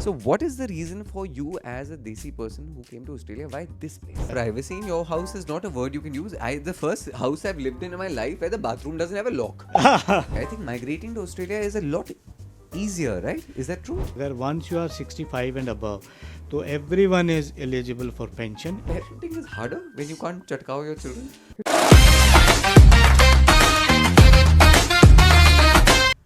So what is the reason for you as a Desi person who came to Australia? Why this place? Privacy in your house is not a word you can use. The first house I've lived in my life where the bathroom doesn't have a lock. I think migrating to Australia is a lot easier, right? Is that true? अगर once you are 65 and above, तो everyone is eligible for pension. Parenting is harder when you can't chatkao your children.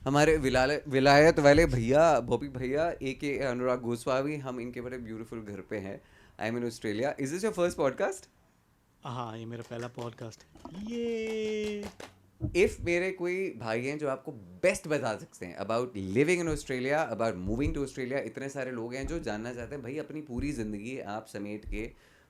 हमारे विलायत वाले भैया भोपी भैया ए अनुराग गोस्वामी, हम इनके बड़े ब्यूटीफुल घर पे हैं. I am in Australia. Is this your first podcast? हाँ, ये मेरा पहला पॉडकास्ट है. ये इफ मेरे कोई भाई हैं जो आपको बेस्ट बता सकते हैं about living in Australia, about moving to Australia, इतने सारे लोग हैं जो जानना चाहते हैं भाई अपनी पूरी ज़िंदगी आप समेट के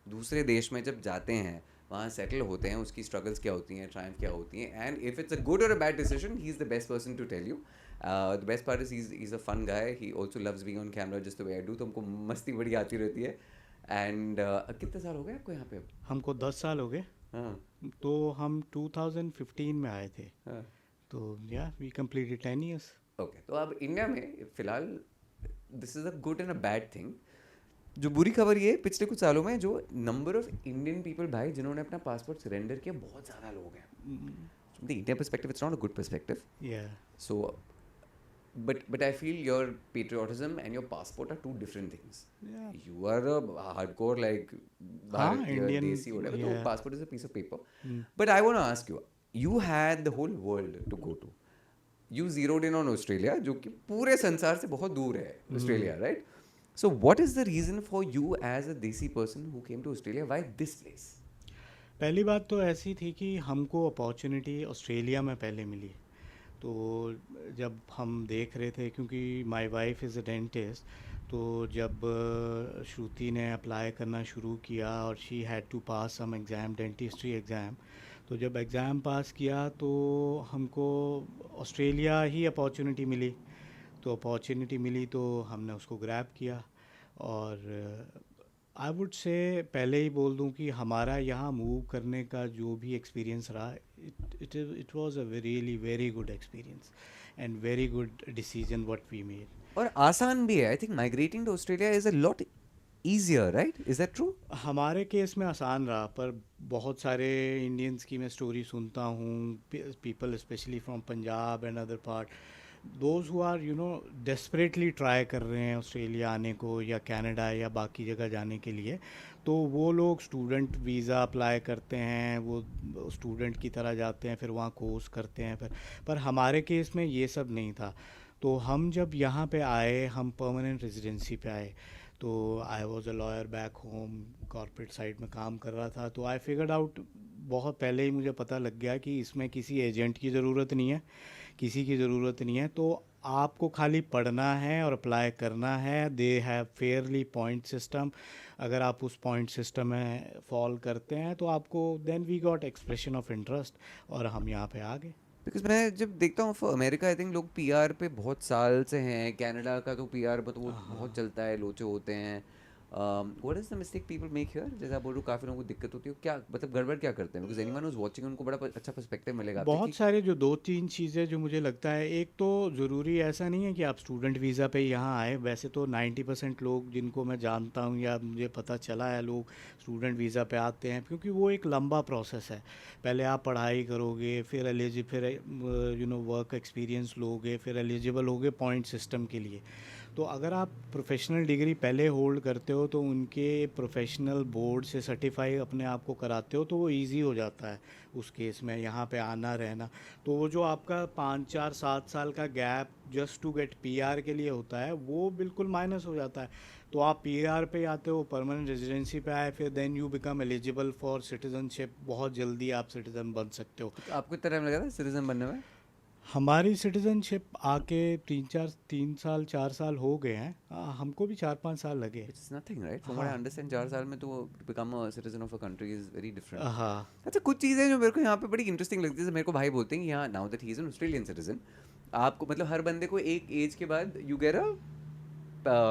दूसरे देश में जब जाते हैं, वहाँ सेटल होते हैं, उसकी स्ट्रगल्स क्या होती हैं, ट्रायम्फ क्या होती हैं, and if it's a good और a bad decision, he is the best person to tell you. The best part is is a fun guy. He also loves being on camera just the way I do. तो हमको मस्ती बड़ी आती रहती है. And कितने साल हो गए आपको यहाँ पे? हमको 10 साल हो गए. हाँ. तो हम 2015 में आए थे. हाँ. तो या वी कंप्लीटेड 10 years. ओके. तो अब इंडिया में फिलहाल this is a good and a bad thing. जो बुरी खबर ये है, पिछले कुछ सालों में जो नंबर ऑफ इंडियन पीपल भाई जिन्होंने अपना पासपोर्ट सरेंडर किया, बहुत ज़्यादा लोग हैं. From the India perspective, it's not a good perspective. Yeah. So, but I feel your patriotism and your passport are two different things. Yeah. You are a hardcore like Bharatiya, Indian, Desi, whatever. yeah. So passport is a piece of paper. But I want to ask you, you had the whole world to go to. You zeroed in on Australia, जो कि पूरे संसार से बहुत दूर है, Australia, right? So what is the reason for you as a Desi person who came to Australia? Why this place? पहली बात तो ऐसी थी कि हमको अपॉर्चुनिटी ऑस्ट्रेलिया में पहले मिली. तो जब हम देख रहे थे, क्योंकि my wife is a dentist, तो जब श्रुति ने अप्लाई करना शुरू किया और she had to pass some exam, dentistry exam, तो जब एग्ज़ाम पास किया तो हमको ऑस्ट्रेलिया ही अपॉर्चुनिटी मिली. तो अपॉर्चुनिटी मिली तो हमने उसको ग्रैब किया. और आई वुड से पहले ही बोल दूं कि हमारा यहाँ मूव करने का जो भी एक्सपीरियंस रहा, it was a really very good experience and very good decision what we made. और आसान भी है. I think migrating to Australia is a lot easier, right? Is that true? हमारे केस में आसान रहा, पर बहुत सारे इंडियंस की मैं स्टोरी सुनता हूँ, people specially from Punjab and other part, those who are desperately try कर रहे हैं ऑस्ट्रेलिया आने को या कनाडा या बाकी जगह जाने के लिए. तो वो लोग स्टूडेंट वीज़ा अप्लाई करते हैं, वो स्टूडेंट की तरह जाते हैं, फिर वहाँ कोर्स करते हैं. पर हमारे केस में ये सब नहीं था. तो हम जब यहाँ पे आए, हम परमानेंट रेजिडेंसी पे आए. तो I was a lawyer back home, corporate side में काम कर रहा था. तो आई फिगर्ड आउट, बहुत पहले ही मुझे पता लग गया कि इसमें किसी एजेंट की ज़रूरत नहीं है, किसी की ज़रूरत नहीं है. तो आपको खाली पढ़ना है और अप्लाई करना है. They have Fairlie point system. अगर आप उस पॉइंट सिस्टम में फॉल करते हैं तो आपको, then we got expression of interest और हम यहाँ पे आ गए. बिकॉज मैं जब देखता हूँ फॉर अमेरिका, आई थिंक लोग पीआर पे बहुत साल से हैं. कनाडा का तो पीआर पर तो वो बहुत चलता है, लोचे होते हैं. What is the mistake people make here? जैसे आप बोल रहे हो काफ़ी लोगों को दिक्कत होती है, क्या मतलब गड़बड़ क्या करते हैं? बिकॉज एनीवन हूज वाचिंग उनको बड़ा अच्छा पर्सपेक्टिव मिलेगा. बहुत सारे जो 2-3 चीज़ें जो मुझे लगता है, एक तो ज़रूरी ऐसा नहीं है कि आप स्टूडेंट वीज़ा पे यहाँ आए. वैसे तो 90% लोग जिनको मैं जानता हूँ या मुझे पता चला है, लोग स्टूडेंट वीज़ा पे आते हैं, क्योंकि वो एक लंबा प्रोसेस है. पहले आप पढ़ाई करोगे, फिर वर्क एक्सपीरियंस लोगे, फिर एलिजिबल होगे पॉइंट सिस्टम के लिए. तो अगर आप प्रोफेशनल डिग्री पहले होल्ड करते हो तो उनके प्रोफेशनल बोर्ड से सर्टिफाई अपने आप को कराते हो, तो वो इजी हो जाता है उस केस में यहाँ पे आना रहना. तो वो जो आपका 5-4-7 साल का gap just to get PR के लिए होता है, वो बिल्कुल माइनस हो जाता है. तो आप पीआर पे आते हो, परमानेंट रेजिडेंसी पे आए, फिर then you become eligible for citizenship. बहुत जल्दी आप सिटीज़न बन सकते हो. तो आपको इतना टाइम लगा था सिटीजन बनने में? हमारी सिटीजनशिप आके 3 साल 4 साल हो गए हैं. हमको भी 4-5 साल लगे. It's nothing, right? From what I understand, 4 साल में तो to become a citizen of a country is very different. हाँ. अच्छा, कुछ चीज़ें जो मेरे को यहाँ पे बड़ी इंटरेस्टिंग लगती है. मेरे को भाई बोलते हैं कि यहाँ now that he is an Australian citizen, आपको मतलब हर बंदे को एक एज के बाद you get a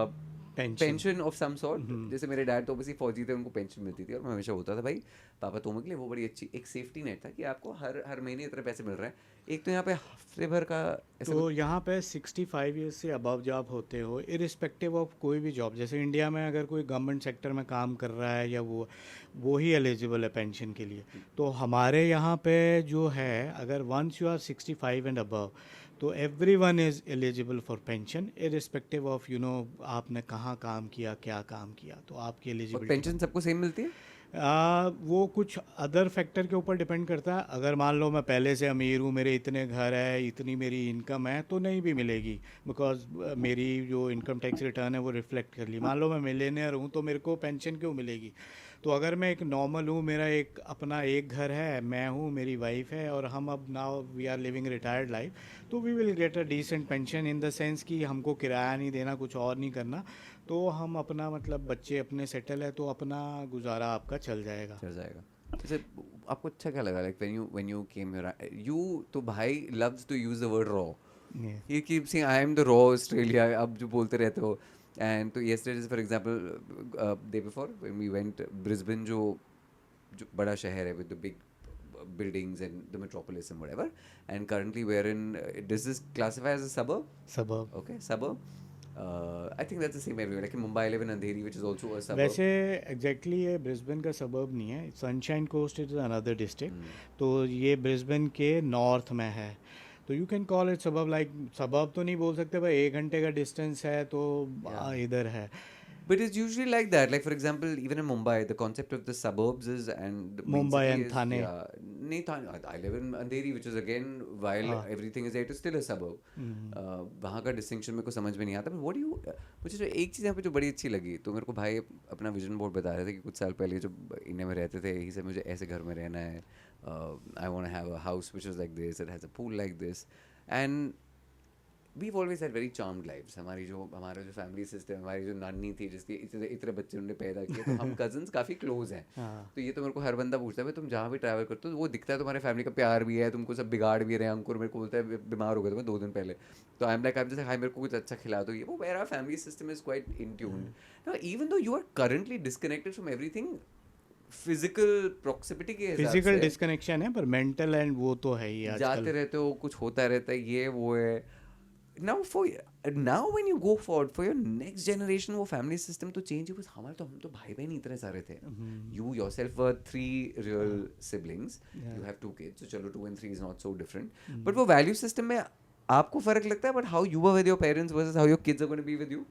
pension of some sort. जैसे मेरे डैड तो बस फौजी थे, उनको पेंशन मिलती थी और मैं हमेशा बोलता था भाई पापा तुम के लिए वो बड़ी अच्छी एक सेफ्टी नेट था कि आपको हर हर महीने इतने पैसे मिल रहे हैं. एक तो यहाँ पे हफ्ते भर का ऐसा तो यहाँ पे 65 ईयर्स से अबव जब आप होते हो, इरिस्पेक्टिव ऑफ कोई भी जॉब, जैसे इंडिया में अगर कोई गवर्नमेंट सेक्टर में काम कर रहा है या वो ही एलिजिबल है पेंशन के लिए. तो हमारे यहाँ पे जो है, अगर once you are 65 and above, तो everyone is eligible for pension, irrespective of आपने कहाँ काम किया, क्या काम किया, तो आपकी और एलिजिबिलिटी. पेंशन सबको सेम मिलती है. वो कुछ अदर फैक्टर के ऊपर डिपेंड करता है. अगर मान लो मैं पहले से अमीर हूँ, मेरे इतने घर है, इतनी मेरी इनकम है, तो नहीं भी मिलेगी, बिकॉज मेरी जो इनकम टैक्स रिटर्न है वो रिफ्लेक्ट कर ली. मान लो मैं मिलेनियर हूँ, तो मेरे को पेंशन क्यों मिलेगी. तो अगर मैं एक नॉर्मल हूँ, मेरा एक अपना एक घर है, मैं हूँ, मेरी वाइफ है, और हम अब now we are living retired life, तो we will get a decent pension in the sense कि हमको किराया नहीं देना, कुछ और नहीं करना. तो हम अपना मतलब बच्चे अपने सेटल है, तो अपना गुजारा आपका चल जाएगा. चल जाएगा. जैसे आपको अच्छा क्या लगा like when you came here you तो भाई loves to use the word raw. Yeah. He keep saying I am the raw Australia, अब जो बोलते रहते हो. एंड तो yesterday for example day before when we went Brisbane, जो बड़ा शहर है with the big buildings and the metropolis and whatever, and currently we're in does this classify as a suburb? Suburb. Okay, suburb. I think that's the same everywhere, like in Mumbai I live in Andheri which is also a suburb. वैसे exactly ये Brisbane का suburb नहीं है, Sunshine Coast is another district. तो ये Brisbane के north में है, तो you can call it suburb. Like suburb तो नहीं बोल सकते भाई, 1 घंटे का डिस्टेंस है तो इधर है. But it's usually like that. Like for example, even in Mumbai, the concept of the suburbs is, and the main Mumbai city and is, Thane. yeah, नहीं Thane. I live in Andheri, which is again, while everything is there, it is still a suburb. वहाँ का distinction मेरे को समझ में नहीं आता. But what do you, मुझे जो एक चीज़ यहाँ पे जो बड़ी अच्छी लगी, तो मेरे को भाई अपना विजन बोर्ड बता रहे थे कि कुछ साल पहले जो इंडिया में रहते थे, ही से मुझे ऐसे घर में रहना है. I want to have a house which is like this, it has a pool like this, and we've always had very charmed lives. हमारा जो फैमिली सिस्टम, हमारी जो नानी थी जिसके इतने बच्चे उन्होंने पैदा किए, तो हम कजन्स काफ़ी क्लोज हैं. तो ये तो मेरे को हर बंदा पूछता है भाई तुम जहाँ भी ट्रैवल करते हो, वो दिखता है तुम्हारे फैमिली का प्यार भी है, तुमको सब बिगाड़ भी रहे हैं. अंकुर मेरे को बोलता है बीमार हो गया था मैं 2 दिन पहले, तो आई एम लाइक आप जैसे हाई मेरे को कुछ अच्छा खिला दो, ये वो मेरा family system is quite in tune. Now even though you are currently disconnected from everything, physical proximity के हिसाब फिजिकल से डिस्कनेक्शन है, पर मेंटल एंड वो तो है ही जाते आजकल. रहते हो, कुछ होता रहता है, ये वो है. now when you go forward for your next generation, वो family system तो change है. बस हम तो भाई बहन इतने सारे थे. You yourself were 3 real siblings. You have 2 kids, so चलो 2 and 3 is not so different. But वो value system में आपको फर्क लगता है, but how you were with your parents versus how your kids are going to be with you?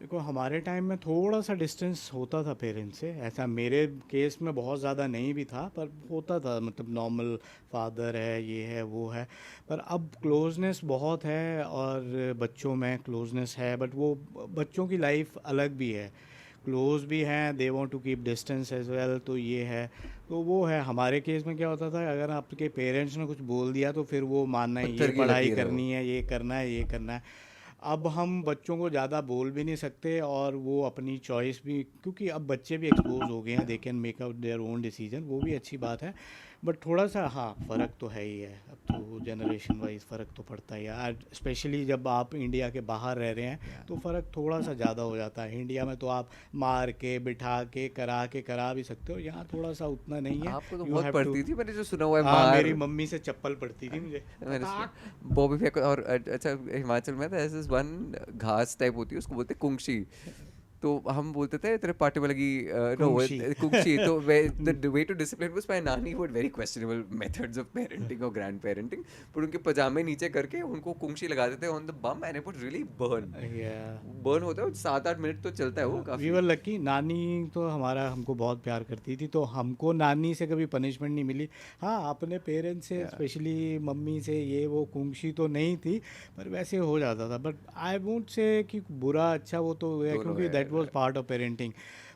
देखो हमारे time में थोड़ा सा डिस्टेंस होता था पेरेंट्स से, ऐसा मेरे केस में बहुत ज़्यादा नहीं भी था, पर होता था. मतलब नॉर्मल फादर है, ये है, वो है. पर अब क्लोजनेस बहुत है और बच्चों में क्लोजनेस है, बट वो बच्चों की लाइफ अलग भी है, क्लोज भी हैं, they want to keep distance as well. तो ये है, तो वो है. हमारे केस में क्या होता था, अगर आपके पेरेंट्स ने कुछ बोल दिया तो फिर वो मानना है, ये पढ़ाई करनी है, ये करना है, ये करना है. अब हम बच्चों को ज़्यादा बोल भी नहीं सकते, और वो अपनी चॉइस भी, क्योंकि अब बच्चे भी एक्सपोज हो गए हैं, they can make out their own decision, वो भी अच्छी बात है. बट थोड़ा सा हाँ फ़र्क तो है ही है. अब तो जनरेशन वाइज फ़र्क तो पड़ता ही है, स्पेशली जब आप इंडिया के बाहर रह रहे हैं तो फ़र्क थोड़ा सा ज़्यादा हो जाता है. इंडिया में तो आप मार के बिठा के करा भी सकते हो, यहाँ थोड़ा सा उतना नहीं है. आपको तो बहुत पड़ती थी, मैंने जो सुना हुआ है. हाँ, मेरी मम्मी से चप्पल पड़ती थी मुझे. बॉबी फेंक. और अच्छा हिमाचल में था ऐसे वन घास टाइप होती है, उसको बोलते कुंगशी. तो हम बोलते थे तेरे पार्टी में लगी कुंगशी. तो the way to discipline was my nani would very questionable methods of parenting और ग्रैंड पेरेंटिंग, पर उनके पजामे नीचे करके उनको कुंगशी लगा देते on the bum and it would really burn होता है. 7-8 मिनट तो चलता है वो काफी. We were lucky. नानी तो हमको बहुत प्यार करती थी, तो हमको नानी से कभी पनिशमेंट नहीं मिली. हाँ, अपने पेरेंट्स से स्पेशली मम्मी से ये वो कुंगशी तो नहीं थी, पर वैसे हो जाता था. बट आई वोंट से कि बुरा अच्छा, वो तो है, क्योंकि that was part of parenting.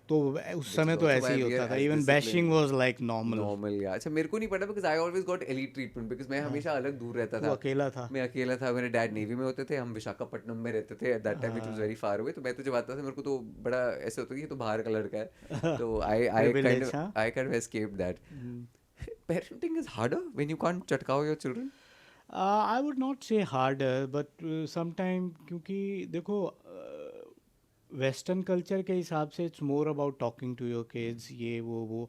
तो उस समय तो ऐसे ही होता था. Even bashing was like normal. अच्छा मेरे को नहीं पता, because I always got elite treatment, because मैं हमेशा अलग दूर रहता था. मैं अकेला था. मेरे डैड नेवी में होते थे, हम विशाखापट्टनम में रहते थे. At that time it was very far away. तो मैं तो जब आता था मेरे को तो बड़ा ऐसे होता था कि ये तो बाहर का लड़का है. तो आई kind of escaped that. Parenting is harder when you can't चटकाओ your children? I would not say harder, but sometime, क्योंकि देखो वेस्टर्न कल्चर के हिसाब से it's more about talking to your kids, ये वो।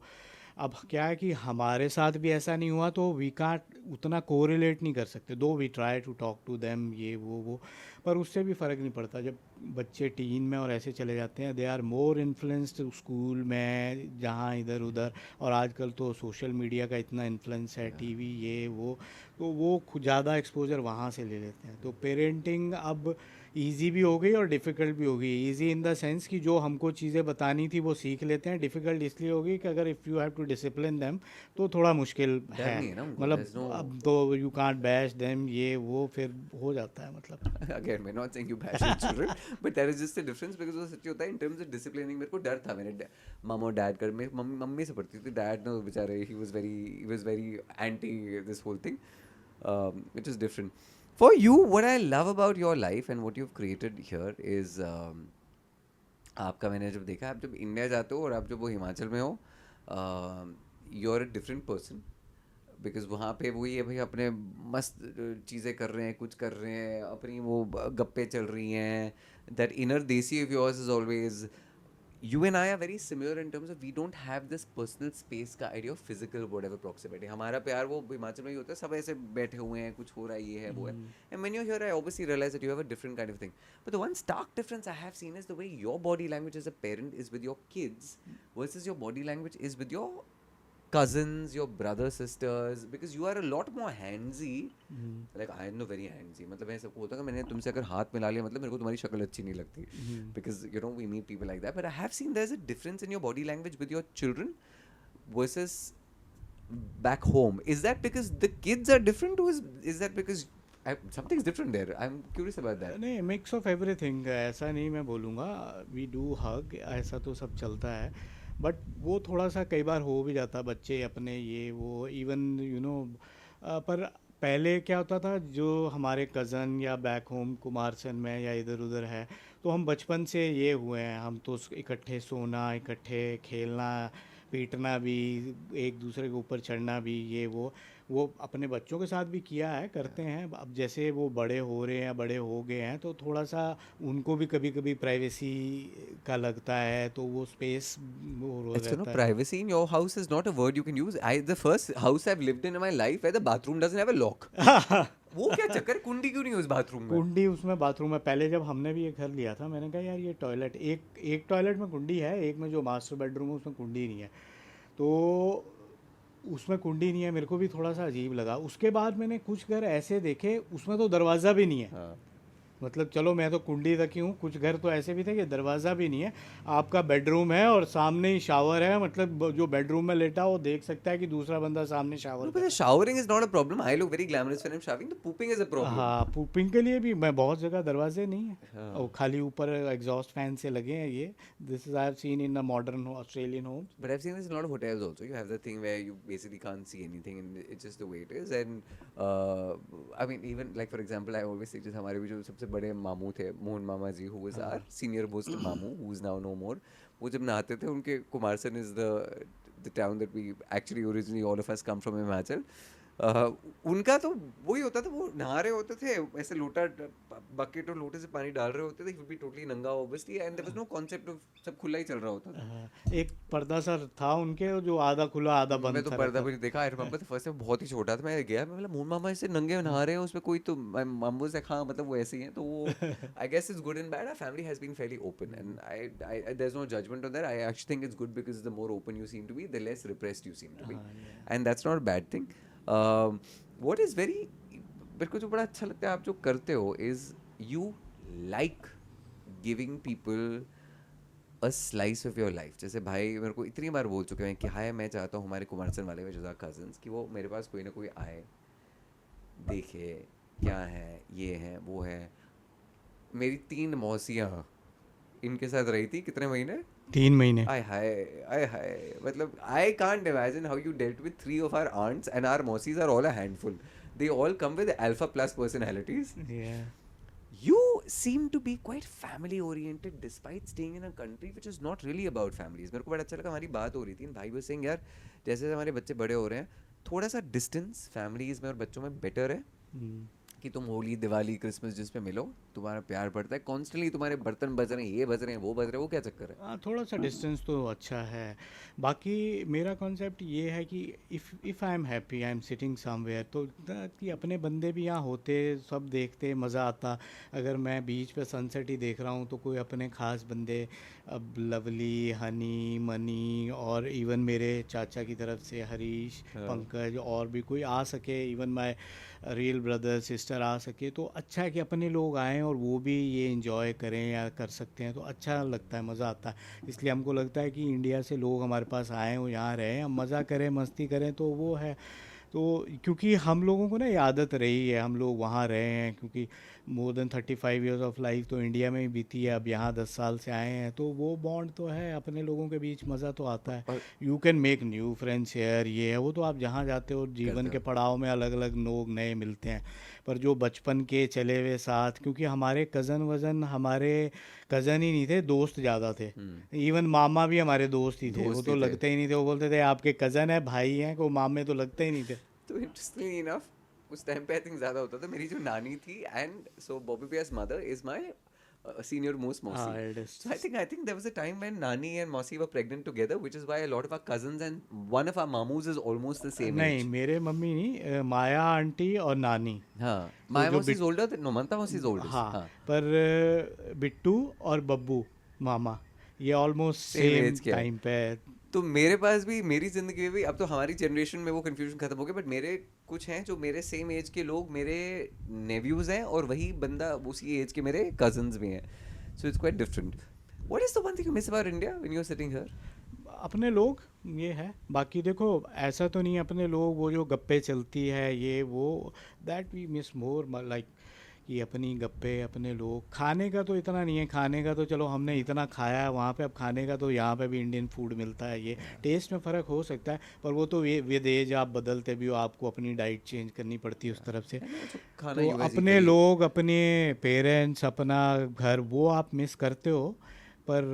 अब क्या है कि हमारे साथ भी ऐसा नहीं हुआ तो वी कांट उतना कोरिलेट नहीं कर सकते, though we try to talk to them ये वो, पर उससे भी फ़र्क नहीं पड़ता। जब बच्चे टीन में और ऐसे चले जाते हैं, they are more influenced school में, जहाँ इधर उधर, और आजकल तो सोशल मीडिया का इतना इन्फ्लुएंस है, टीवी ये वो, तो वो ज़्यादा एक्सपोजर वहाँ से ले लेते हैं। तो पेरेंटिंग अब ईजी भी हो गई और डिफ़िकल्ट भी हो गई। ईजी इन द सेंस कि जो हमको चीज़ें बतानी थी वो सीख लेते हैं, डिफ़िकल्ट इसलिए होगी कि अगर if you have to discipline them तो थोड़ा मुश्किल डर है। नहीं है ना उनको, मतलब there's no अब तो यू कांट बैश देम ये वो, फिर हो जाता है मतलब। again we're not saying you bash your children but there is just a difference because वो सच्ची होता है in terms of disciplining। मेरे को डर था, मेरे मम और डैड कर, मेरी मम्मी से पढ़ती थी, डैड ना बेचारे he was very anti this whole thing, which is different. For you, what I love about your life and what you've created here is आपका, मैंने जब देखा, आप जब इंडिया जाते हो और आप जब वो हिमाचल में हो, you are a different person, because वहाँ पे वही है भाई, अपने मस्त चीज़ें कर रहे हैं, कुछ कर रहे हैं, अपनी वो गप्पे चल रही हैं, दैट इनर देसी of yours is always. you and I are very similar in terms of we don't have this personal space का idea of physical whatever proximity। हमारा प्यार वो हिमाचल में ही होता है, सब ऐसे बैठे हुए हैं, कुछ हो रहा है, ये है वो है। And when you're here, I obviously realize that you have a different kind of thing. But the one stark difference I have seen is the way your body language as a parent is with your kids versus your body language is with your cousins, your brothers, sisters, because you are a lot more handsy। Like I am no very handsy, मतलब मैं सबको होता है कि मैंने तुमसे अगर हाथ मिला लिया मतलब मेरे को तुम्हारी शक्ल अच्छी नहीं लगती, because you know we meet people like that, but I have seen there's a difference in your body language with your children versus back home. Is that because the kids are different, or is that because something's different there? I'm curious about that. नहीं, mix of everything, ऐसा नहीं मैं बोलूँगा। We do हग, ऐसा तो सब चलता है, बट वो थोड़ा सा कई बार हो भी जाता, बच्चे अपने ये वो इवन यू नो। पर पहले क्या होता था, जो हमारे कज़न या बैक होम कुमारसैन में या इधर उधर है, तो हम बचपन से ये हुए हैं, हम तो इकट्ठे सोना, इकट्ठे खेलना, पीटना भी, एक दूसरे के ऊपर चढ़ना भी, ये वो अपने बच्चों के साथ भी किया है, करते हैं। अब जैसे वो बड़े हो रहे हैं या बड़े हो गए हैं तो थोड़ा सा उनको भी कभी कभी प्राइवेसी का लगता है, तो वो स्पेस वो It's, रहता privacy in your house is not a word you can use. The first house I've lived in my life where the bathroom doesn't have a lock. है। वो क्या चक्कर, कुंडी क्यों नहीं है उस बाथरूम में? कुंडी उसमें बाथरूम में, पहले जब हमने भी एक घर लिया था, मैंने कहा यार ये टॉयलेट, एक टॉयलेट में कुंडी है, एक में जो मास्टर बेडरूम है उसमें कुंडी नहीं है, तो उसमें कुंडी नहीं है, मेरे को भी थोड़ा सा अजीब लगा। उसके बाद मैंने कुछ घर ऐसे देखे उसमें तो दरवाज़ा भी नहीं है। हाँ। मतलब चलो मैं तो कुंडी तक ही हूँ, कुछ घर तो ऐसे भी थे कि दरवाज़ा भी नहीं है, आपका बेडरूम है और सामने ही शावर है, मतलब जो बेडरूम में लेटा वो देख सकता है कि दूसरा बंदा सामने शावर No, कर but the रहा showering is not a problem. I look very glamorous when I'm showering. The pooping is a है। problem. हाँ, पूपिंग के लिए भी मैं बहुत जगह दरवाजे नहीं है, हाँ। और खाली ऊपर एग्जॉस्ट फैन से लगे हैं ये। This is I have seen in the modern Australian homes. But I've seen this in a lot of hotels also. You have the thing where you basically can't see anything and it's just the way it is. And I mean, even like for example, I always say just हमारे भी जो सबसे बड़े मामू थे, मोहन मामा जी, who was our senior most मामू, who is now no more. वो जब नहाते थे, उनके Kumarsain is the town that we actually originally all of us come from, Himachal. उनका तो वही होता था, वो नहा रहे होते थे ऐसे, लोटा बकेट और लोटे से पानी डाल रहे होते थे, he would be totally नंगा obviously, and there was no concept of सब खुला ही चल रहा होता था। एक पर्दा सा था उनके जो आधा खुला आधा बंद मैं तो था पर्दा रहता। भी नहीं देखा। I remember the first time, बहुत ही छोटा था, मैं गया, मैं बोला मोहन मामा ऐसे नंगे नहा रहे हैं, उसमें कोई तो मामू से, हाँ मतलब वो ऐसे ही हैं, तो वो I guess it's good and bad. Our family has been fairly open and I there is no judgement on that. I actually think it's good because the more open you seem to be, the less repressed you seem to be, and that's not a bad thing. What is very, मेरे को जो बड़ा अच्छा लगता है आप जो करते हो is you like giving people a slice of your life. जैसे भाई मेरे को इतनी बार बोल चुके हैं कि हाय, मैं चाहता हूँ हमारे कुमारसैन वाले में जो कजन्स, कि वो मेरे पास कोई ना कोई आए, देखे क्या है, ये है वो है। मेरी 3 मौसियाँ इनके साथ रही थी कितने महीने, 3 महीने। आय हाय, मतलब I can't imagine how you dealt with 3 of our aunts, and our mausis are all a handful. They all come with alpha plus personalities. You seem to be quite family oriented despite staying in a country which is not really about families. मेरे को बड़ा अच्छा लगा, हमारी बात हो रही थी, भाई was saying यार जैसे हमारे बच्चे बड़े हो रहे हैं, थोड़ा सा डिस्टेंस फैमिलीज में और बच्चों में बेटर है, कि तुम होली दिवाली क्रिसमस जिस पे मिलो, तुम्हारा प्यार बढ़ता है कॉन्स्टेंटली, तुम्हारे बर्तन बज रहे हैं, ये बज रहे हैं, वो बज रहे हैं, वो क्या चक्कर है? हाँ, थोड़ा सा डिस्टेंस तो अच्छा है। बाकी मेरा कॉन्सेप्ट ये है कि if I am happy, I am sitting somewhere, तो कि अपने बंदे भी यहाँ होते, सब देखते, मज़ा आता। अगर मैं बीच पे सनसेट ही देख रहा हूँ तो कोई अपने ख़ास बंदे, अब लवली, हनी, मनी और इवन मेरे चाचा की तरफ से हरीश, हाँ। पंकज और भी कोई आ सके, even my real brother sister आ सके, तो अच्छा है कि अपने लोग आएँ और वो भी ये इंजॉय करें या कर सकते हैं, तो अच्छा लगता है, मज़ा आता है। इसलिए हमको लगता है कि इंडिया से लोग हमारे पास आएँ, वो यहाँ रहें, हम मज़ा करें, मस्ती करें, तो वो है। तो क्योंकि हम लोगों को ना ये आदत रही है, हम लोग वहाँ रहे हैं, क्योंकि more than 35 years of life तो इंडिया में ही बीती है, अब यहाँ 10 साल से आए हैं, तो वो बॉन्ड तो है अपने लोगों के बीच, मज़ा तो आता है। और you can make new friends here, ये है वो, तो आप जहाँ जाते हो जीवन करते के हो। पड़ाव में अलग अलग लोग नए मिलते हैं। पर जो बचपन के चले हुए साथ, क्योंकि हमारे कज़न वज़न हमारे कज़न ही नहीं थे, दोस्त ज़्यादा थे। हम्म। इवन मामा भी हमारे दोस्त ही थे, वो दोस्त तो ही थे। लगते ही नहीं थे, वो बोलते थे आपके कज़न है, भाई हैं, को मामे तो लगते ही नहीं थे। तो इंटरेस्टिंगली इनफ उस टाइम पे आई थिंक ज़्यादा होता था। मेरी जो नानी थी, एंड सो बॉबी पियास mother is my senior most हाँ, Mosi. So I eldest. think I think there was a time when Nani and Mosi were pregnant together, which is why a lot of our cousins and one of our mamus is almost the same नहीं, age. मेरे mummy नहीं, माया aunty और नानी। हाँ, तो Maya जो Mosi is older than, no, Manta Mosi is oldest. हाँ, हाँ, पर बिट्टू और बब्बू मामा, ये ऑलमोस्ट सेम सेम एज के हैं। टाइम पे। तो मेरे पास भी, मेरी ज़िंदगी में भी, अब तो हमारी जनरेशन में वो कन्फ्यूजन खत्म हो गया, बट मेरे कुछ हैं जो मेरे सेम एज के लोग मेरे नेव्यूज़ हैं, और वही बंदा उसी एज के मेरे कजन्स भी हैं। So it's quite different. What is the one thing you miss about India when you are sitting here? अपने लोग, ये है। बाकी देखो, ऐसा तो नहीं, अपने लोग वो जो गप्पे चलती है ये वो, that we miss more, like कि अपनी गप्पे, अपने लोग। खाने का तो इतना नहीं है, खाने का तो चलो हमने इतना खाया है वहाँ पे, अब खाने का तो यहाँ पे भी इंडियन फूड मिलता है, ये टेस्ट में फ़र्क हो सकता है, पर वो तो विद एज आप बदलते भी हो, आपको अपनी डाइट चेंज करनी पड़ती है उस तरफ से। आई नो, जो खाना तो यूएस अपने इटली। लोग, अपने पेरेंट्स, अपना घर, वो आप मिस करते हो, पर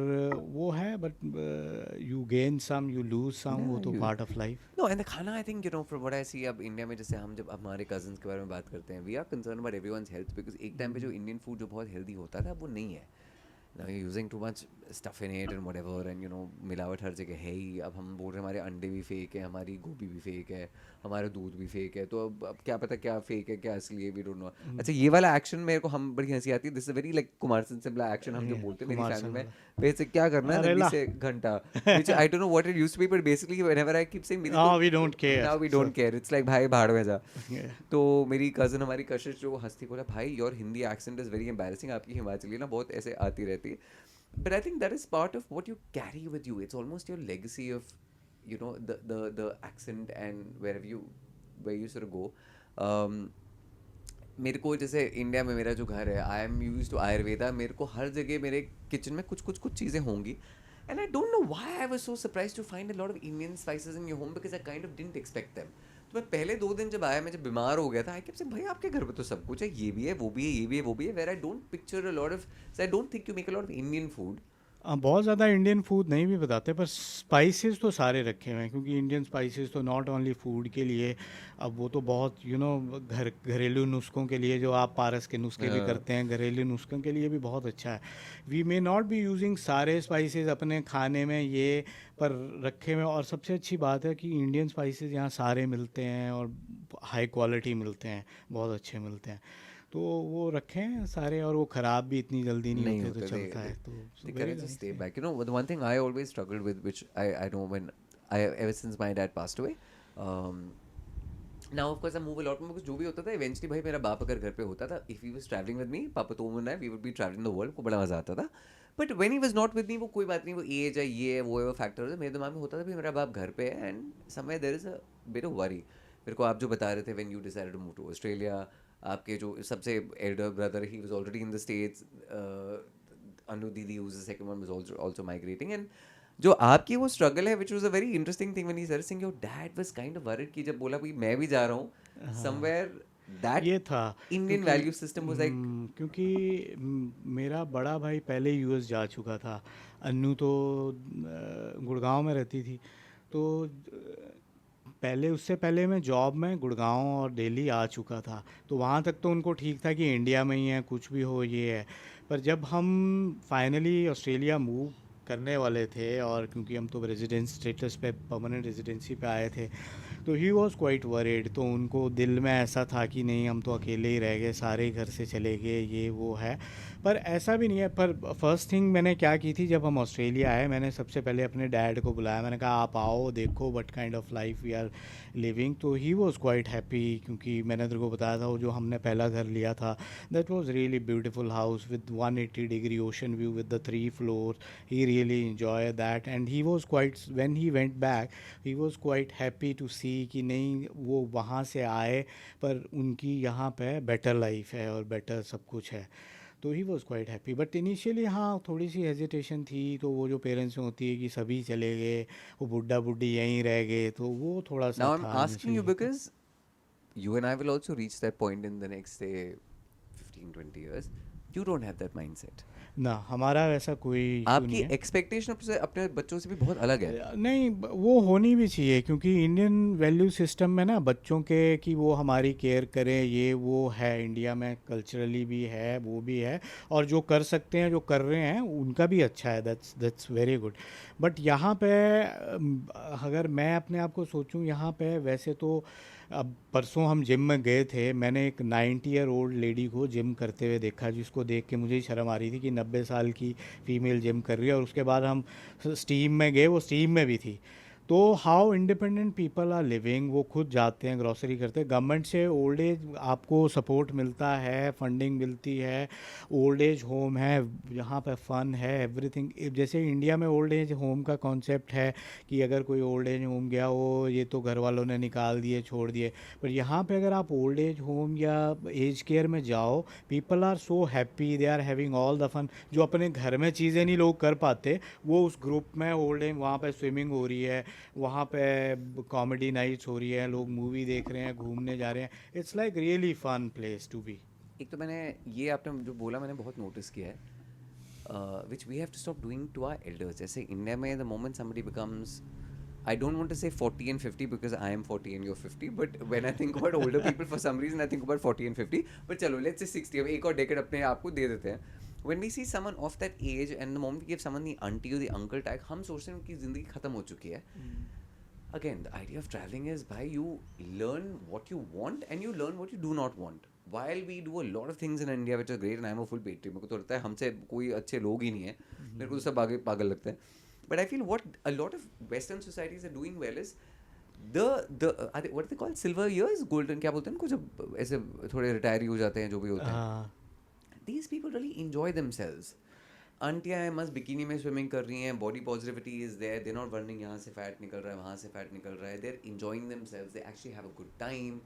वो है। But you gain some, you lose some, वो Yeah, तो you. Part of life. No, and the खाना, I think, you know, from what I see, अब इंडिया में जैसे हम जब हमारे कजन्स के बारे में बात करते हैं, we are concern about everyone's health, because एक टाइम पे जो इंडियन फूड जो बहुत हेल्दी होता था वो नहीं है। Now you're using too much stuff in it and whatever, and you know, मिलावट हर जगह है ही। अब हम बोल रहे हैं हमारे अंडे भी फेक है, हमारी गोभी भी फेक है, हमारा दूध भी फेक है, तो अब क्या पता क्या फेक है क्या असली है, वी डोंट नो। अच्छा, ये वाला एक्शन मेरे को हम बड़ी हंसी आती है, this is very like Kumar Singh action हम जो बोलते हैं मेरी कुमार फैमिली में, संगला, वैसे क्या करना है अरे दिल्ली ला। से घंटा, which I don't know what it used to be, but basically whenever I keep saying मेरी तो, हाँ, we don't care now we sir. don't care, it's like भाई भाड़ में जा। तो मेरी कज़न हमारी कशिश जो हंसती, बोला भाई your Hindi accent is very embarrassing, आपकी हिमाचली ना बहुत ऐसे आती रहती है। But I think that is part of what you carry with you. It's almost your legacy of, you know, the accent and where you sort of go. Um, मेरे को जैसे इंडिया में मेरा जो घर है, I am use to Ayurveda, मेरे को हर जगह मेरे किचन में कुछ चीज़ें होंगी, and I don't know why I was so surprise to find a lot of Indian spices in your home, because I kind of didn't expect them. तो मैं पहले 2 दिन जब आया, मैं जब बीमार हो गया था, आई केप्ट सेइंग भाई आपके घर पे तो सब कुछ है, ये भी है, वो भी है, ये भी है, वो भी है, where I don't picture a lot of, I don't think you make a lot of Indian food. बहुत ज़्यादा इंडियन फूड नहीं भी बताते, पर स्पाइसेस तो सारे रखे हुए हैं, क्योंकि इंडियन स्पाइसेस तो नॉट ओनली फूड के लिए, अब वो तो बहुत घरेलू नुस्खों के लिए, जो आप पारस के नुस्खे भी करते हैं, घरेलू नुस्खों के लिए भी बहुत अच्छा है। We may not be using सारे स्पाइसेस अपने खाने में ये, पर रखे हुए। और सबसे अच्छी बात है कि इंडियन स्पाइसेस यहाँ सारे मिलते हैं और हाई क्वालिटी मिलते हैं, बहुत अच्छे मिलते हैं, तो वो रखे हैं सारे, और वो ख़राब भी इतनी जल्दी नहीं नहीं होते, तो होता, चलता है, तो they very kind of just nice. stay back. You know, the one thing I always struggled with, which I know when I, ever since my dad passed away, um, now of course I move a lot more, because जो भी होता था eventually भाई मेरा बाप अगर घर पे होता था, if he was traveling with me, पापा तो and I, we would be traveling the world, को बड़ा मजा आता था। But when he was not with me, वो कोई बात नहीं, वो एज है, ये है, वो है, वो फैक्टर है, मेरे दिमाग में होता था भी मेरा बाप घर पे है, and somewhere there is a bit of worry। मेरे को आप जो बता रहे थे when you decided to move to Australia, आपके जो सबसे elder brother, he was already in the States, अनु दीदी who's the second one was also migrating, and जो आपकी वो स्ट्रगल है, which was a very interesting thing when he started saying your dad was kind of worried कि जब बोला भाई मैं भी जा रहा हूँ हाँ, somewhere, that ये था। Indian क्योंकि value system was like, क्योंकि मेरा बड़ा भाई पहले यूएस जा चुका था, अन्नू तो गुड़गांव में रहती थी, तो पहले उससे पहले मैं जॉब में गुड़गांव और दिल्ली आ चुका था, तो वहाँ तक तो उनको ठीक था कि इंडिया में ही है, कुछ भी हो ये है। पर जब हम फाइनली ऑस्ट्रेलिया मूव करने वाले थे, और क्योंकि हम तो रेजिडेंस स्टेटस पे, परमानेंट रेजिडेंसी पे आए थे, तो ही वॉज़ क्वाइट वरीड। तो उनको दिल में ऐसा था कि नहीं, हम तो अकेले ही रह गए, सारे ही घर से चले गए, ये वो है। पर ऐसा भी नहीं है। पर फर्स्ट थिंग मैंने क्या की थी, जब हम ऑस्ट्रेलिया आए, मैंने सबसे पहले अपने डैड को बुलाया, मैंने कहा आप आओ, देखो what kind of life we are living. तो ही वॉज़ क्वाइट हैप्पी, क्योंकि मैंने तेरे को बताया था वो जो हमने पहला घर लिया था, that was really beautiful house with 180 degree ocean view with the 3 floor. He really enjoy that, and he was quite, when he went back, he was quite happy to see कि नहीं, वो वहाँ से आए पर उनकी यहाँ पे बेटर लाइफ है और बेटर सब कुछ है। तो he was quite happy. But initially हाँ, थोड़ी सी हेजिटेशन थी, तो वो जो पेरेंट्स में होती है कि सभी चले गए, वो बुढ़ा बुढ़ी यहीं रह गए, तो वो थोड़ा सा Now I'm था asking you initially. because you and I will also reach that point in the next, say, 15, 20 years. You don't have that mindset. ना, हमारा वैसा कोई इशू आपकी नहीं है। एक्सपेक्टेशन अपने बच्चों से भी बहुत अलग है. नहीं, वो होनी भी चाहिए, क्योंकि इंडियन वैल्यू सिस्टम में ना बच्चों के, कि वो हमारी केयर करें, ये वो है, इंडिया में कल्चरली भी है, वो भी है। और जो कर सकते हैं, जो कर रहे हैं, उनका भी अच्छा है, दैट्स वेरी गुड। बट यहाँ पे अगर मैं अपने आप को सोचूं, यहाँ पे वैसे तो अब परसों हम जिम में गए थे, मैंने एक 90 ईयर ओल्ड लेडी को जिम करते हुए देखा, जिसको देख के मुझे ही शर्म आ रही थी कि 90 साल की फ़ीमेल जिम कर रही है। और उसके बाद हम स्टीम में गए, वो स्टीम में भी थी। तो how independent people are living, वो खुद जाते हैं, ग्रॉसरी करते हैं, गवर्नमेंट से ओल्ड एज आपको सपोर्ट मिलता है, फंडिंग मिलती है, ओल्ड एज होम है, यहाँ पे फ़न है, एवरीथिंग। जैसे इंडिया में ओल्ड एज होम का कॉन्सेप्ट है कि अगर कोई ओल्ड एज होम गया, वो ये तो घर वालों ने निकाल दिए, छोड़ दिए। पर यहाँ पे अगर आप ओल्ड एज होम या एज केयर में जाओ, people are so happy, they are having all the fun. जो अपने घर में चीज़ें नहीं लोग कर पाते, वो उस ग्रुप में ओल्ड एज, वहाँ पे स्विमिंग हो रही है, वहाँ पे कॉमेडी नाइट्स हो रही है, लोग मूवी देख रहे हैं, घूमने जा रहे हैं। It's like really fun place to be. एक तो मैंने ये आपने जो बोला मैंने बहुत नोटिस किया है, which we have to stop doing to our elders. जैसे इंडिया में the moment somebody becomes, I don't want to say 40 and 50 because I am 40 and you're 50, but when I think about older people, for some reason I think about 40 and 50. But चलो, let's say 60, अब एक और decade अपने आप को दे देते हैं. When we see someone of that age and the moment we give someone the auntie or the uncle tag, हम सोचते हैं उनकी ज़िंदगी ख़त्म हो चुकी है. Again, the idea of traveling is, bhai, you learn what you want and you learn what you do not want. While we do a lot of things in India which are great, and I'm a full patriot, मेरे को तो लगता है हमसे कोई अच्छे लोग ही नहीं है, मेरे को तो सब आगे पागल लगते हैं. But I feel what a lot of Western societies are doing well is what they call silver years, golden, क्या बोलते हैं उनको, जब ऐसे थोड़े रिटायरी हो जाते हैं, जो भी होते हैं. हाँ, These people really enjoy themselves. आंटियाँ हैं, मस्त बिकिनी में स्विमिंग कर रही हैं, body positivity is there, they not warning यहाँ से फैट निकल रहा है, वहाँ से फैट निकल रहा है, they are enjoying themselves, they actually have a good time.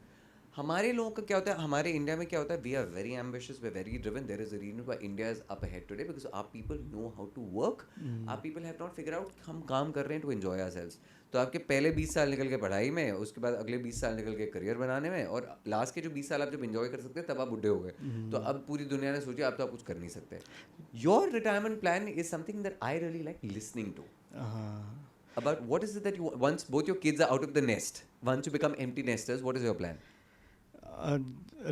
हमारे लोगों का क्या होता है, हमारे इंडिया में क्या होता है, we are very ambitious, we are very driven. There is a reason why India is up ahead today, because our people know how to work, our people have not figure out हम काम कर रहे हैं to enjoy ourselves. तो आपके पहले 20 साल निकल के पढ़ाई में, उसके बाद अगले 20 साल निकल के करियर बनाने में, और लास्ट के जो 20 साल आप जब एंजॉय कर सकते हैं तब आप बुढ़े हो गए. तो अब पूरी दुनिया ने सोची आप तो आप कुछ कर नहीं सकते. Your retirement plan is something that I really like listening to. हाँ। About what is it that you, once both your kids are out of the nest, once you become empty nesters, what is your plan?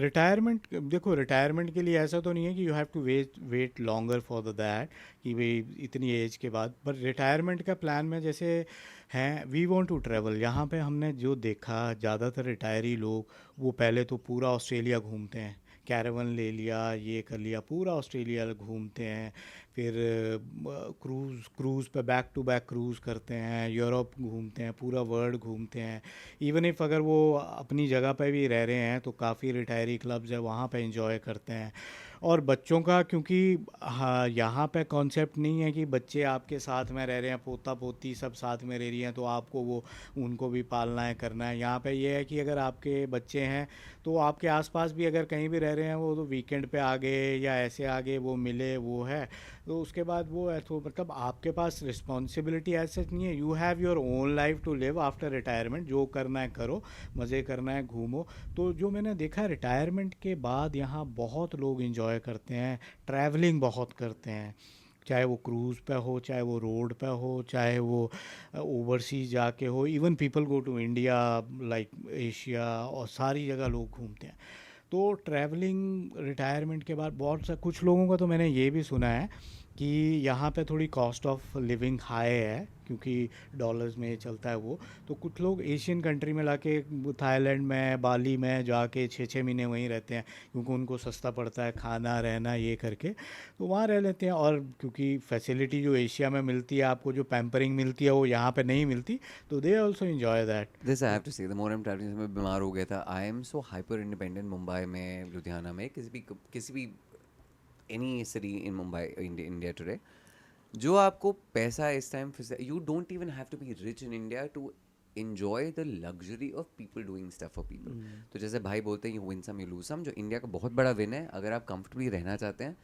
Retirement, देखो retirement के लिए ऐसा तो नहीं है कि you have to wait longer for the that, कि भाई इतनी एज के बाद। पर रिटायरमेंट का प्लान में जैसे हैं, वी वांट टू ट्रैवल। यहाँ पे हमने जो देखा, ज़्यादातर रिटायरी लोग वो पहले तो पूरा ऑस्ट्रेलिया घूमते हैं, कैरावन ले लिया, ये कर लिया, पूरा ऑस्ट्रेलिया घूमते हैं। फिर क्रूज़ पे बैक टू बैक क्रूज़ करते हैं, यूरोप घूमते हैं, पूरा वर्ल्ड घूमते हैं। इवन इफ़ अगर वो अपनी जगह पे भी रह रहे हैं, तो काफ़ी रिटायरी क्लब्स है, वहाँ पे एंजॉय करते हैं। और बच्चों का, क्योंकि हाँ, यहाँ पे कॉन्सेप्ट नहीं है कि बच्चे आपके साथ में रह रहे हैं, पोता पोती सब साथ में रह रही हैं, तो आपको वो उनको भी पालना है, करना है। यहाँ पे ये है कि अगर आपके बच्चे हैं, तो आपके आसपास भी अगर कहीं भी रह रहे हैं, वो तो वीकेंड पे आ गए या ऐसे आ गए, वो मिले, वो है। तो उसके बाद वो है, तो मतलब आपके पास रिस्पॉन्सिबिलिटी ऐसे नहीं है। You have your own life to live after retirement, जो करना है करो, मज़े करना है घूमो। तो जो मैंने देखा रिटायरमेंट के बाद, यहाँ बहुत लोग इंजॉय करते हैं, ट्रैवलिंग बहुत करते हैं। चाहे वो क्रूज़ पे हो, चाहे वो रोड पे हो, चाहे वो ओवरसीज जाके हो। Even people go to India, like Asia, और सारी जगह लोग घूमते हैं। तो ट्रैवलिंग रिटायरमेंट के बाद बहुत सा, कुछ लोगों का तो मैंने ये भी सुना है कि यहाँ पे थोड़ी कॉस्ट ऑफ लिविंग हाई है, क्योंकि डॉलर्स में चलता है वो। तो कुछ लोग एशियन कंट्री में लाके, थाईलैंड में, बाली में जाके 6-6 महीने वहीं रहते हैं, क्योंकि उनको सस्ता पड़ता है खाना रहना ये करके, तो वहाँ रह लेते हैं। और क्योंकि फैसिलिटी जो एशिया में मिलती है आपको, जो पैम्परिंग मिलती है, वो यहाँ पे नहीं मिलती, तो they also enjoy that. This I have to say, the more I am travelling, मैं बीमार हो गया था। I am so hyper independent. Mumbai में, लुधियाना में, किसी भी any city in Mumbai, India today, जो आपको पैसा इस time, you don't even have to be rich in India to enjoy the luxury of people doing stuff for people. तो जैसे भाई बोलते हैं, you win some you lose some, जो इंडिया का बहुत बड़ा विन है। अगर आप कंफर्टेबली रहना चाहते हैं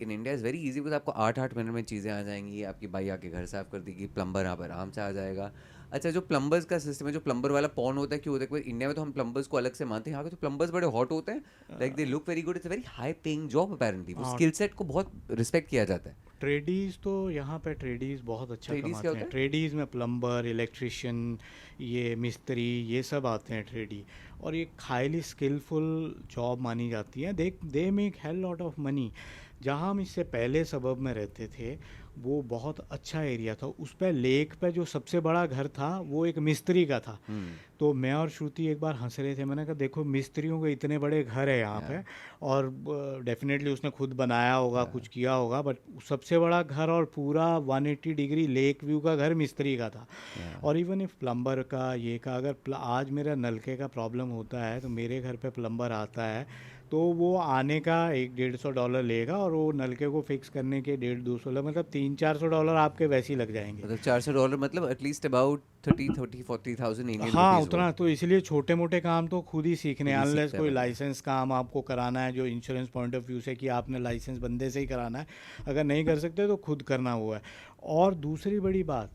in India is very easy, because आपको 8-8 मिनट में चीज़ें आ जाएंगी। आपकी बाई आके घर साफ कर देगी, प्लम्बर आप आराम से आ जाएगा। अच्छा, जो प्लम्बर्स का सिस्टम है, जो प्लम्बर वाला पॉन होता है, क्यों होता है? इंडिया में तो हम प्लम्बर्स को अलग से मानते हैं, यहाँ के तो प्लम्बर्स बड़े हॉट होते हैं, like they look very good, it's a very high paying job apparently. वो हाँ, स्किल सेट को बहुत रिस्पेक्ट किया जाता है। ट्रेडीज़ तो यहाँ पे ट्रेडीज़ बहुत अच्छा ट्रेडीज़ क्या कमाते होता हैं। है? ट्रेडीज़ में प्लम्बर, इलेक्ट्रिशियन, ये मिस्त्री, ये सब आते हैं ट्रेडी। और ये हाईली स्किलफुल जॉब मानी जाती है। They make hell lot of money. जहाँ हम इससे पहले सबब में रहते थे, वो बहुत अच्छा एरिया था। उस पे लेक पे जो सबसे बड़ा घर था, वो एक मिस्त्री का था। तो मैं और श्रुति एक बार हंस रहे थे, मैंने कहा देखो, मिस्त्रियों के इतने बड़े घर है यहाँ पे, या और डेफिनेटली उसने खुद बनाया होगा, कुछ किया होगा, बट सबसे बड़ा घर और पूरा 180 डिग्री लेक व्यू का घर मिस्त्री का था। या और इवन इफ प्लम्बर का, ये का, अगर आज मेरा नलके का प्रॉब्लम होता है तो मेरे घर पे प्लम्बर आता है, तो वो आने का $100-150 लेगा, और वो नलके को फिक्स करने के 150-200, मतलब $300-400 आपके वैसे ही लग जाएंगे। मतलब $400, मतलब एटलीस्ट अबाउट 30-40,000 इंडियन हाँ, रुपीज़ हुआ। उतना तो, इसलिए छोटे मोटे काम तो खुद ही सीखने, खुद ही अनलेस सीखता है कोई बंदा। लाइसेंस काम आपको कराना है, जो इंश्योरेंस पॉइंट ऑफ व्यू से कि आपने लाइसेंस बंदे से ही कराना है। अगर नहीं कर सकते तो खुद करना हुआ है। और दूसरी बड़ी बात,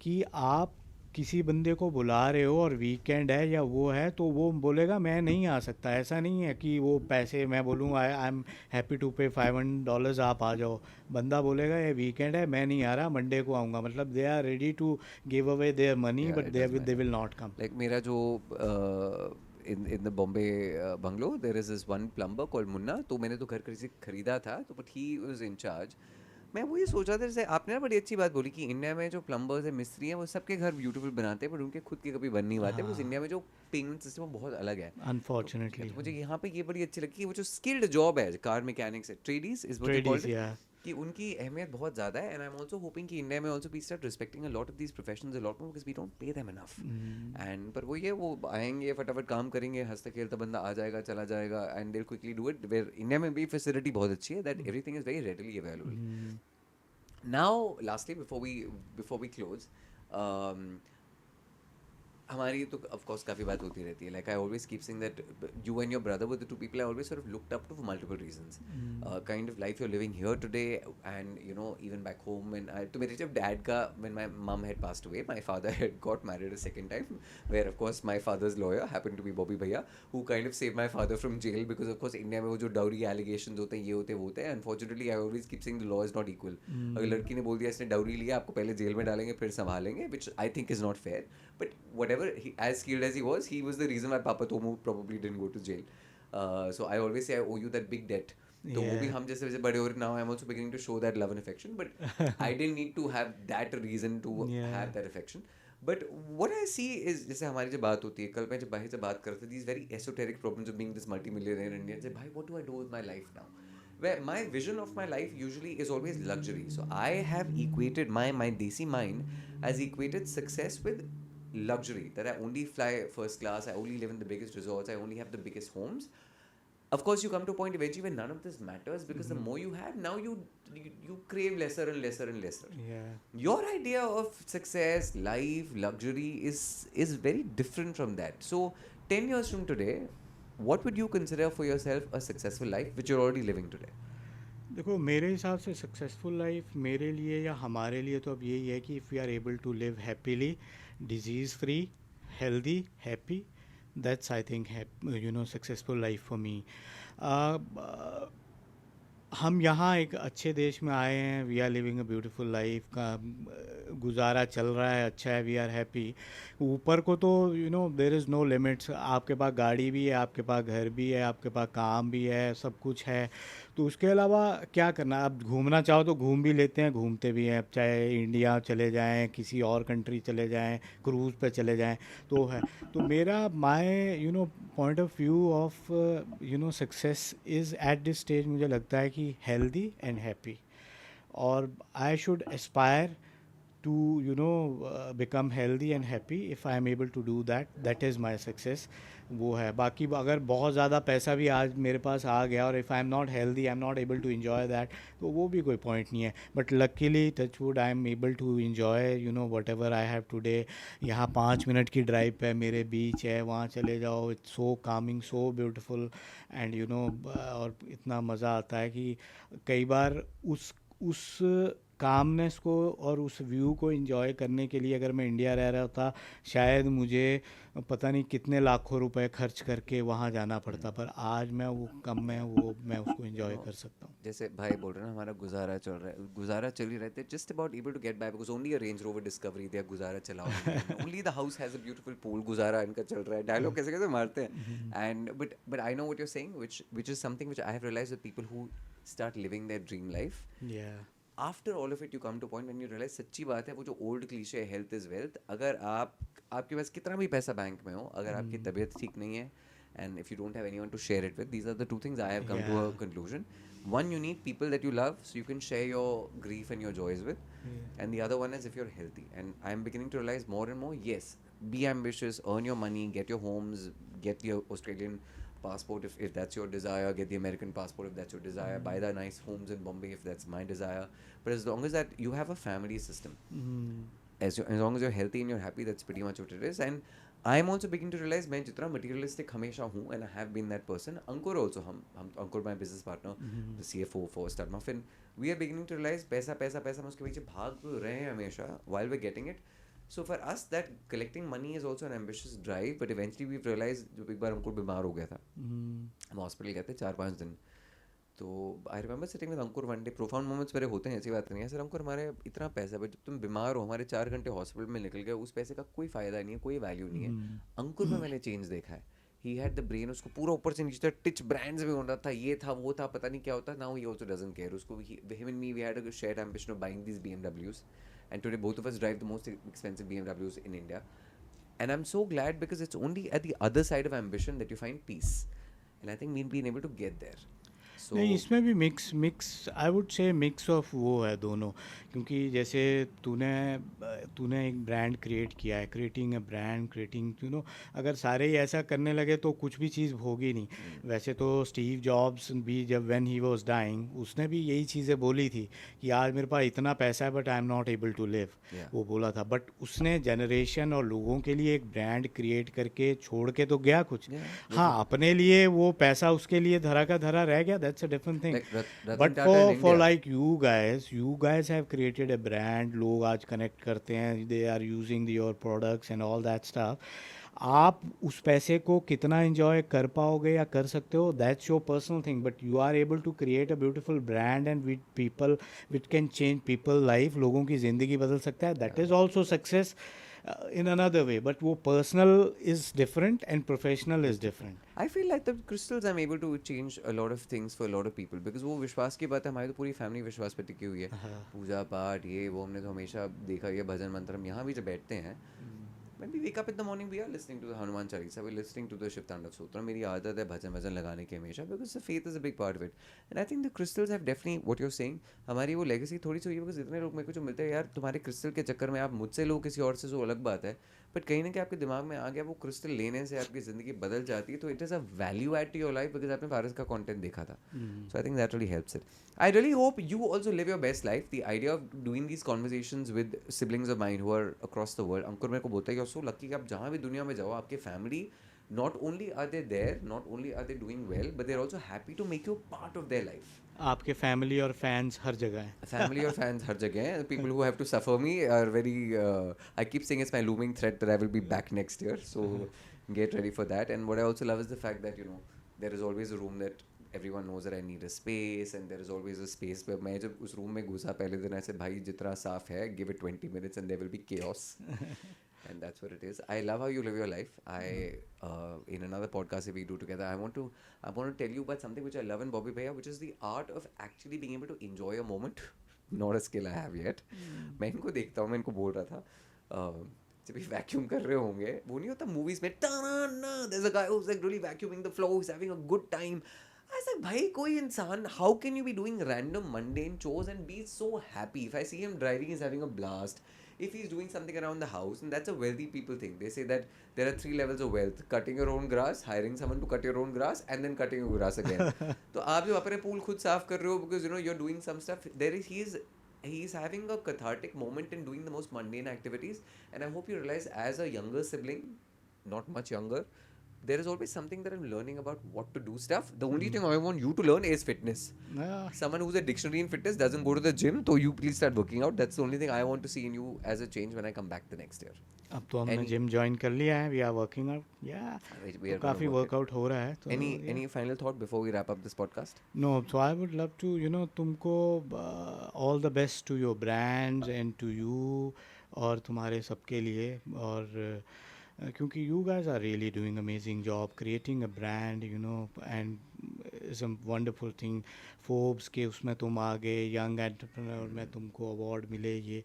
कि आप किसी बंदे को बुला रहे हो और वीकेंड है या वो है, तो वो बोलेगा मैं नहीं आ सकता। ऐसा नहीं है कि वो पैसे, मैं बोलूँ आई एम हैप्पी टू पे $500, आप आ जाओ। बंदा बोलेगा ये वीकेंड है, मैं नहीं आ रहा, मंडे को आऊँगा। मतलब they are ready to give away their money, या but it does they matter. Will not come. Like मेरा जो in the Bombay bungalow, there is this one plumber called Munna. तो मैंने तो घर किसी खरीदा था, तो but he was in charge. मैं वही सोच रहा था, जैसे आपने ना बड़ी अच्छी बात बोली कि इंडिया में जो प्लम्बर्स हैं, मिस्त्री हैं, वो सबके घर ब्यूटीफुल बनाते हैं, पर उनके खुद के कभी बन नहीं पाते, बिकॉज इंडिया हाँ, में जो पेमेंट सिस्टम वो बहुत अलग है। तो ठीक है, अनफॉर्चुनेटली। तो मुझे यहाँ पे ये बड़ी अच्छी लगी कि वो जो स्किल्ड जॉब है, कार मैकेनिक्स है, tradies is what they called tradies, it, या कि उनकी अहमियत बहुत ज़्यादा है। And I am also hoping कि इंडिया में also we start respecting a lot of these professionals a lot more, because we don't pay them enough. And पर वो ये, वो आएंगे, फटाफट काम करेंगे, हंसता खेलता बंदा आ जाएगा, चला जाएगा, and they quickly do it. Where India में भी फैसिलिटी बहुत अच्छी है, that everything is very readily available. Now, lastly, before we close, um, हमारी तो ऑफ कोर्स काफ़ी बात होती रहती है। Like I always keep saying that you and your brother were the two people I always sort of looked up to for multiple reasons. Kind of life you are living here today, and you know even back home. And तो मेरे जब dad का, when my mum had passed away, my father had got married a second time, where of course my father's lawyer happened to be Bobby भैया, who kind of save my father from jail, because of course India में वो जो dowry allegations होते हैं, ये होते हैं, वो होते हैं। Unfortunately I always keep saying the law is not equal. अगर लड़की ने बोल दिया इसने डाउरी लिया, आपको पहले जेल में डालेंगे फिर संभालेंगे, which I think is not fair. But whatever, as skilled as he was the reason why Papa Tomu probably didn't go to jail. So I always say I owe you that big debt. तो वो भी या हम जैसे जैसे बड़े हो रहे, now I'm also beginning to show that love and affection, but I didn't need to have that reason to या have that affection. But what I see is, जैसे हमारी जब बात होती है, कल मैं जब भाई से बात करता, these very esoteric problems of being this multi-millionaire Indian, say भाई what do I do with my life now? Where my vision of my life usually is always luxury. So I have equated my desi mind has equated success with luxury, that I only fly first class, I only live in the biggest resorts, I only have the biggest homes. Of course, you come to a point eventually when none of this matters, because the more you have, now you crave lesser and lesser and lesser. या Your idea of success, life, luxury is very different from that. So 10 years from today, what would you consider for yourself a successful life which you're already living today? देखो, मेरे हिसाब से successful life मेरे लिए या हमारे लिए तो अब यही है कि if we are able to live happily, disease free, healthy, happy, that's I think successful life for me. हम यहाँ एक अच्छे देश में आए हैं, we are living a beautiful life का गुजारा चल रहा है, अच्छा है, वी आर हैप्पी। ऊपर को तो देर इज़ नो लिमिट्स, आपके पास गाड़ी भी है, आपके पास घर भी है, आपके पास काम भी है, सब कुछ है। तो उसके अलावा क्या करना, आप घूमना चाहो तो घूम भी लेते हैं, घूमते भी हैं, अब चाहे इंडिया चले जाएं, किसी और कंट्री चले जाएं, क्रूज़ पे चले जाएं, तो है। तो मेरा my point of view of success is at this stage, मुझे लगता है कि हेल्दी एंड हैप्पी, और I should Aspire to become healthy and happy. If I am able to do that, that is my success. वो है। बाकी अगर बहुत ज़्यादा पैसा भी आज मेरे पास आ गया और if I am not healthy, I am not able to enjoy that, तो वो भी कोई पॉइंट नहीं है। But luckily touchwood I am able to enjoy whatever I have today. यहाँ 5 मिनट की ड्राइव पे मेरे बीच है, वहाँ चले जाओ, it's so Kameng, so beautiful, and और इतना मज़ा आता है कि कई बार उस कामनेस को और उस व्यू को एंजॉय करने के लिए अगर मैं इंडिया रह रहा था, शायद मुझे पता नहीं कितने लाखों रुपए खर्च करके वहाँ जाना पड़ता, पर आज मैं वो कम में वो मैं उसको एंजॉय नो, कर सकता हूँ। जैसे भाई बोल रहे हैं ना, हमारा गुजारा चल रहा है, गुजारा चल ही रहते, just about able to get by because only a Range Rover Discovery दिया गुजारा चलाओगे, and only the house has a beautiful pool, गुजारा इनका चल रहा है, डायलॉग कैसे कैसे मारते हैं। And but I know what you are saying, which is something which I have realised with people who start living their dream life. या after all of it you come to point when you realise, सच्ची बात है, वो जो old cliche है, health is wealth, अगर आपके पास कितना भी पैसा बैंक में हो, अगर आपकी तबीयत ठीक नहीं है, and if you don't have anyone to share it with, these are the two things I have come to a या conclusion. One, you need people that you love so you can share your grief and your joys with, and the other one is if you're healthy. And I'm beginning to realize more and more, yes, be ambitious, earn your money, get your homes, get your Australian passport if that's your desire, get the American passport if that's your desire, buy the nice homes in Bombay if that's my desire. But as long as that you have a family system, as long as you're healthy and you're happy, that's pretty much what it is. And I'm also beginning to realize मैं जितना materialistic हमेशा हूँ, and I have been that person. Ankur also, हम Ankur my business partner, the CFO for Star Muffin, we are beginning to realize पैसा पैसा पैसा हम उसके पीछे भाग रहे हैं हमेशा while we're getting it. So for us that collecting money is also an ambitious drive, but eventually we've realized, जब एक बार अंकुर बीमार हो गया था, हम हॉस्पिटल गए थे 4-5 दिन, तो I remember sitting with Ankur one day, profound moments मेरे होते हैं, ऐसी बात नहीं है सर, अंकुर हमारे इतना पैसा है, जब तुम बीमार हो, हमारे 4 घंटे हॉस्पिटल में निकल गए, उस पैसे का कोई फ़ायदा नहीं है, कोई वैल्यू नहीं है। अंकुर में मैंने चेंज देखा है, ही हैड द ब्रेन, उसको पूरा ऊपर से नीचे तक टिच ब्रांड्स में होना था, ये था वो था, पता नहीं क्या होता, now he also doesn't care. उसको him and me we had a shared ambition of buying these BMWs, and today both of us drive the most expensive BMWs in India, and I'm so glad because it's only at the other side of ambition that you find peace, and I think we've been able to get there. So नहीं, इसमें भी mix mix I would say mix of वो है दोनों। क्योंकि जैसे तूने तूने एक ब्रांड क्रिएट किया है, क्रिएटिंग अ ब्रांड, क्रिएटिंग अगर सारे ही ऐसा करने लगे तो कुछ भी चीज़ होगी नहीं। वैसे तो स्टीव जॉब्स भी जब व्हेन ही वाज डाइंग, उसने भी यही चीज़ें बोली थी कि आज मेरे पास इतना पैसा है but I am not able to live, yeah, वो बोला था। बट उसने जनरेशन और लोगों के लिए एक ब्रांड क्रिएट करके छोड़ के तो गया कुछ। yeah, हाँ, definitely. अपने लिए वो पैसा उसके लिए धरा का धरा रह गया, that's a different thing. Like Ratan but Tata in for India. Like you guys have created a brand, लोग आज कनेक्ट करते हैं, they are using your products and all that stuff. आप उस पैसे को कितना एंजॉय कर पाओगे या कर सकते हो, that's your personal thing, but you are able to create a beautiful brand and with people which can change people life, लोगों की ज़िंदगी बदल सकता है, that is also success in another way. But वो personal is different and professional is different. I feel like the crystals I'm able to change a lot of things for a lot of people because वो विश्वास की बात है, हमारी तो पूरी family विश्वास पे टिकी हुई है, पूजा पाठ ये वो हमने तो हमेशा देखा, ये भजन मंत्र, हम यहाँ भी जब बैठते हैं, when we wake up in the morning we are listening to the Hanuman Chalisa, we're listening to the Shiv Tandav Sutra, मेरी आदत है भजन भजन लगाने की हमेशा, because the faith is a big part of it, and I think the crystals have definitely, what you're saying, हमारी वो legacy थोड़ी सी हुई है, because इतने लोग मेरे को जो मिलते हैं, यार तुम्हारे क्रिस्टल के चक्कर में आप मुझसे लो किसी और से, जो अलग बात है, बट कहीं ना कहीं आपके दिमाग में आ गया, वो क्रिस्टल लेने से आपकी ज़िंदगी बदल जाती है, तो it is a value add to your life because आपने भारत का कंटेंट देखा था। So I think that really helps it. I really hope you also live your best life. The idea of doing these conversations with siblings of mind who are across the world, Ankur मेरे को बोलता है कि so lucky कि आप जहाँ भी दुनिया में जाओ, आपके family not only are they there, not only are they doing well, but they're also happy to make you part of their life. आपके फैमिली और फैंस हर जगह हैं। Family or fans हर जगह हैं. People who have to suffer me are very I keep saying it's my looming threat that I will be back next year, so get ready for that. And what I also love is the fact that there is always a room that everyone knows that I need a space and there is always a space. पर मैं जब उस room में घुसा पहले दिन ऐसे भाई जितना साफ है give it 20 minutes and there will be chaos. And that's what it is. I love how you live your life. In another podcast if we do together, I want to tell you about something which I love in Bobby Bhaiya, which is the art of actually being able to enjoy a moment. Not a skill I have yet. मैं इनको देखता हूँ, मैं इनको बोल रहा था जब भी वैक्यूम कर रहे होंगे, वो नहीं होता मूवीज में there's a guy who's like really vacuuming the floor, he's having a good time. I was like, भाई कोई इंसान, how can you be doing random mundane chores and be so happy? If I see him driving, he's having a blast. If he's doing something around the house, and that's a wealthy people thing. They say that there are 3 levels of wealth: cutting your own grass, hiring someone to cut your own grass, and then cutting your grass again. तो आप जो अपने pool खुद साफ कर रहे हो because you know you're doing some stuff, he's having a cathartic moment in doing the most mundane activities. And I hope you realize, as a younger sibling, not much younger, there is always something that I'm learning about what to do stuff. The only thing I want you to learn is fitness. Yeah. Someone who's a dictionary in fitness doesn't go to the gym, so you please start working out. That's the only thing I want to see in you as a change when I come back the next year. अब तो हमने gym join कर लिया है, we are working out, या We are काफ़ी gonna work it. Workout हो रहा है. तो Any final thought before we wrap up this podcast? No, so I would love to, तुमको all the best to your brands and to you और तुम्हारे सबके लिए. और क्योंकि you guys are really doing amazing job creating a brand, and it's a wonderful thing. Forbes के उसमें तुम आ गए, young entrepreneur में तुमको award मिले ये.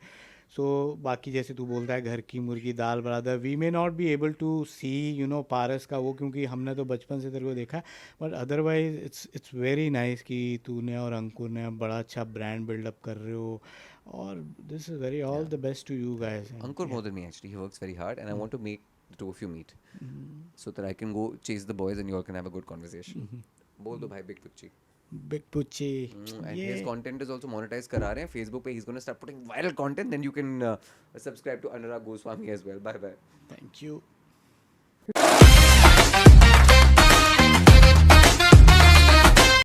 सो बाकी जैसे तू बोलता है घर की मुर्गी दाल बराबर, we may not be able to see Paras का वो, क्योंकि हमने तो बचपन से तेरे को देखा, but otherwise it's very nice कि तूने और अंकुर ने बड़ा अच्छा ब्रांड बिल्डअप कर रहे हो. और this is very all the best to you guys. Ankur more than me actually. He works very hard, and I want to make the two of you meet, so that I can go chase the boys and you all can have a good conversation. बोल दो भाई Big Pucci. Big पुच्ची. And his content is also monetized करा रहे हैं Facebook पे. He's going to start putting viral content. Then you can subscribe to Anurag Goswami as well. Bye bye. Thank you.